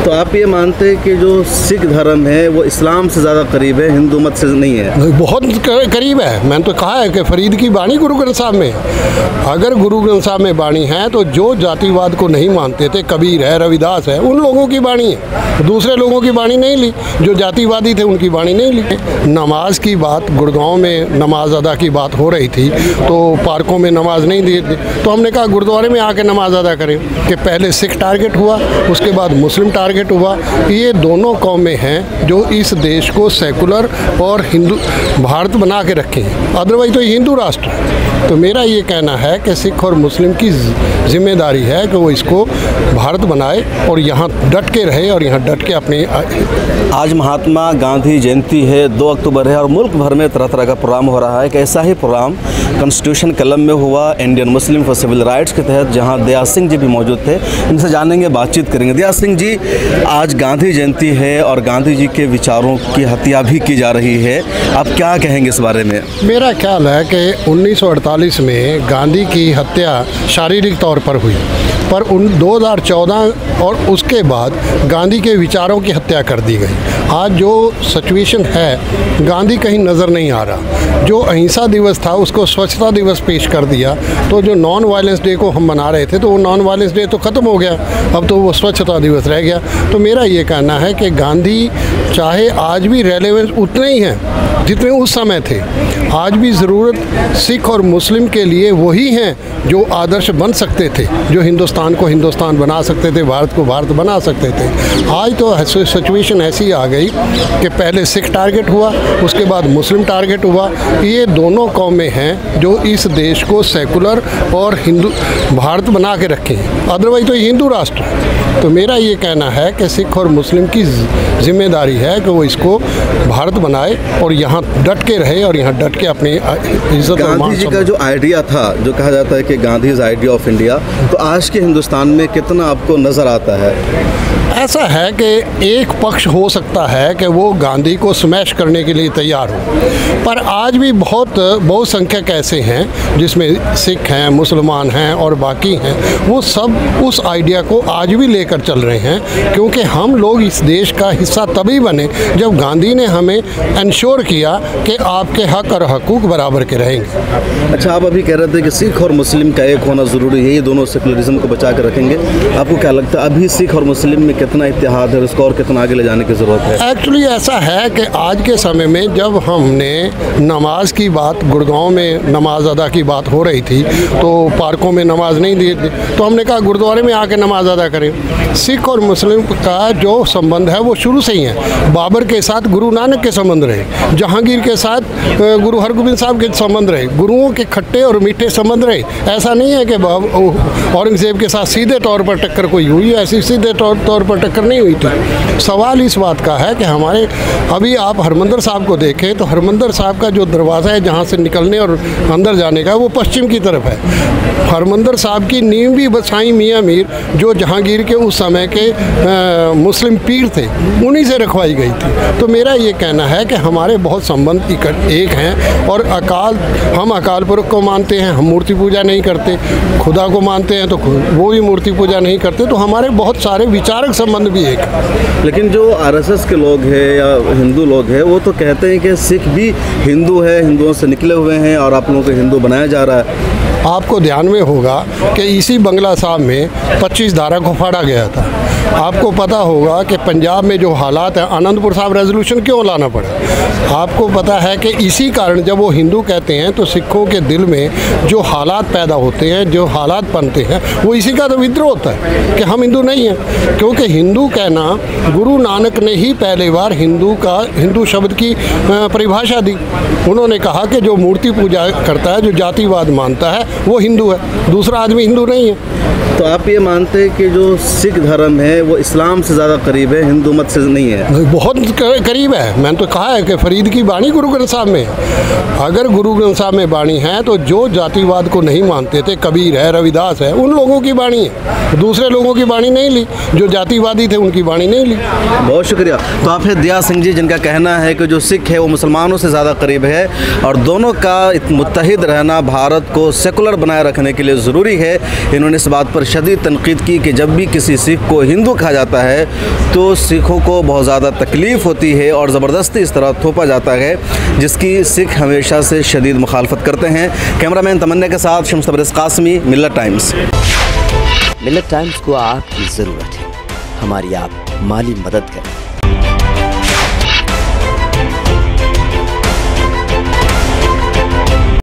तो आप ये मानते हैं कि जो सिख धर्म है वो इस्लाम से ज़्यादा करीब है, हिंदू मत से नहीं है? बहुत करीब है। मैंने तो कहा है कि फरीद की बाणी गुरु ग्रंथ साहब में है। अगर गुरु ग्रंथ साहब में बाणी है तो जो जातिवाद को नहीं मानते थे, कबीर है, रविदास है, उन लोगों की बाणी है। दूसरे लोगों की बाणी नहीं ली, जो जातिवादी थे उनकी बाणी नहीं ली। नमाज की बात, गुड़गांव में नमाज अदा की बात हो रही थी तो पार्कों में नमाज नहीं दी थी, तो हमने कहा गुरुद्वारे में आके नमाज अदा करें कि पहले सिख टारगेट हुआ, उसके बाद मुस्लिम टारगेट हुआ। ये दोनों कौमें हैं जो इस देश को सेकुलर और हिंदू भारत बना के रखे हैं, अदरवाइज तो हिंदू राष्ट्र है। तो मेरा ये कहना है कि सिख और मुस्लिम की जिम्मेदारी है कि वो इसको भारत बनाए और यहाँ डट के रहे और यहाँ डट के अपने। आज महात्मा गांधी जयंती है, 2 अक्टूबर है और मुल्क भर में तरह तरह का प्रोग्राम हो रहा है। एक ऐसा ही प्रोग्राम कॉन्स्टिट्यूशन क्लब में हुआ Indian Muslim for civil rights के तहत, जहां दया सिंह जी भी मौजूद थे। इनसे जानेंगे, बातचीत करेंगे। दया सिंह जी, आज गांधी जयंती है और गांधी जी के विचारों की हत्या भी की जा रही है, आप क्या कहेंगे इस बारे में? मेरा ख्याल है कि 1948 में गांधी की हत्या शारीरिक तौर पर हुई, पर 2014 और उसके बाद गांधी के विचारों की हत्या कर दी गई। आज जो सिचुएशन है, गांधी कहीं नज़र नहीं आ रहा। जो अहिंसा दिवस था उसको स्वच्छता दिवस पेश कर दिया, तो जो नॉन वायलेंस डे को हम मना रहे थे तो वो नॉन वायलेंस डे तो ख़त्म हो गया, अब तो वो स्वच्छता दिवस रह गया। तो मेरा ये कहना है कि गांधी चाहे आज भी रेलेवेंस उतने ही हैं जितने उस समय थे, आज भी ज़रूरत सिख और मुस्लिम के लिए वही हैं जो आदर्श बन सकते थे, जो हिंदुस्तान को हिंदुस्तान बना सकते थे, भारत को भारत बना सकते थे। आज तो सिचुएशन ऐसी आ गई कि पहले सिख टारगेट हुआ, उसके बाद मुस्लिम टारगेट हुआ। ये दोनों कौमें हैं जो इस देश को सेकुलर और हिंदू भारत बना के रखे हैं, अदरवाइज तो हिंदू राष्ट्र है। तो मेरा ये कहना है कि सिख और मुस्लिम की जिम्मेदारी है कि वो इसको भारत बनाए और यहाँ डट के रहे और यहाँ डट के अपनी इज्जत। गांधी जी का जो आइडिया था, जो कहा जाता है कि Gandhi is idea of India, तो आज के हिंदुस्तान में कितना आपको नज़र आता है? ऐसा है कि एक पक्ष हो सकता है कि वो गांधी को स्मैश करने के लिए तैयार हो, पर आज भी बहुत संख्यक ऐसे हैं जिसमें सिख हैं, मुसलमान हैं और बाकी हैं, वो सब उस आइडिया को आज भी लेकर चल रहे हैं। क्योंकि हम लोग इस देश का हिस्सा तभी बने जब गांधी ने हमें इंश्योर किया कि आपके हक और हकूक़ बराबर के रहेंगे। अच्छा, आप अभी कह रहे थे कि सिख और मुस्लिम का एक होना ज़रूरी है, ये दोनों सेकुलरिज्म को बचा कर रखेंगे। आपको क्या लगता है अभी सिख और मुस्लिम में कितना इत्तेहाद है, उसको और कितना आगे ले जाने की ज़रूरत है? एक्चुअली ऐसा है कि आज के समय में जब हमने नमाज की बात, गुड़गांव में नमाज अदा की बात हो रही थी तो पार्कों में नमाज नहीं दी थी, तो हमने कहा गुरुद्वारे में आके नमाज अदा करें। सिख और मुस्लिम का जो संबंध है वो शुरू से ही है। बाबर के साथ गुरु नानक के संबंध रहे, जहांगीर के साथ गुरु हरगोबिंद साहब के संबंध रहे, गुरुओं के खट्टे और मीठे संबंध रहे। ऐसा नहीं है कि औरंगजेब के साथ सीधे तौर पर टक्कर कोई हुई, ऐसी सीधे तौर पर टक्कर नहीं हुई थी। सवाल इस बात का है कि हमारे अभी आप हरमंदिर साहब को देखें तो हरमंदिर साहब का जो दरवाज़ा है जहाँ से निकलने और अंदर जाने का, वो पश्चिम की तरफ है। हरमंदिर साहब की नींव भी बसाई मियाँ मीर, जो जहांगीर के उस समय के मुस्लिम पीर थे, उन्हीं से रखवाई गई थी। तो मेरा ये कहना है कि हमारे बहुत संबंध एक हैं और हम अकाल पुरख को मानते हैं, हम मूर्ति पूजा नहीं करते। खुदा को मानते हैं तो वो भी मूर्ति पूजा नहीं करते। तो हमारे बहुत सारे विचारक संबंध भी एक। लेकिन जो आरएसएस के लोग हैं या हिंदू लोग हैं, वो तो कहते हैं कि सिख भी हिंदू है, हिंदुओं से निकले हुए हैं और आप लोगों को हिंदू बनाया जा रहा है। आपको ध्यान में होगा कि इसी बंगला साहब में 25 धारा को फाड़ा गया था। आपको पता होगा कि पंजाब में जो हालात है, आनंदपुर साहब रेजोल्यूशन क्यों लाना पड़ा। आपको पता है कि इसी कारण जब वो हिंदू कहते हैं तो सिखों के दिल में जो हालात पैदा होते हैं, जो हालात बनते हैं, वो इसी का तो विद्रोह होता है कि हम हिंदू नहीं हैं। क्योंकि हिंदू कहना, गुरु नानक ने ही पहली बार हिंदू शब्द की परिभाषा दी। उन्होंने कहा कि जो मूर्ति पूजा करता है, जो जातिवाद मानता है, वो हिंदू है, दूसरा आदमी हिंदू नहीं है। तो आप ये मानते हैं कि जो सिख धर्म है वो इस्लाम से ज़्यादा करीब है, हिंदू मत से नहीं है? बहुत करीब है। मैंने तो कहा है कि फरीद की बाणी गुरु ग्रंथ साहब में है। अगर गुरु ग्रंथ साहब में बाणी है तो जो जातिवाद को नहीं मानते थे, कबीर है, रविदास है, उन लोगों की बाणी है, दूसरे लोगों की बाणी नहीं ली। जो जातिवादी थे उनकी बाणी नहीं ली। बहुत शुक्रिया। तो आप हैं दया सिंह जी, जिनका कहना है कि जो सिख है वो मुसलमानों से ज़्यादा करीब है और दोनों का मुत्तहिद रहना भारत को सेकुलर बनाए रखने के लिए ज़रूरी है। इन्होंने इस बात पर शदीद तनकीद की कि जब भी किसी सिख को हिंदू कहा जाता है तो सिखों को बहुत ज़्यादा तकलीफ़ होती है और ज़बरदस्ती इस तरह थोपा जाता है, जिसकी सिख हमेशा से शदीद मुखालफत करते हैं। कैमरामैन तमन्ना के साथ शम्स तबरेज़ कासमी, मिल्लत टाइम्स। मिल्लत टाइम्स को आपकी ज़रूरत है, हमारी आप माली मदद करें।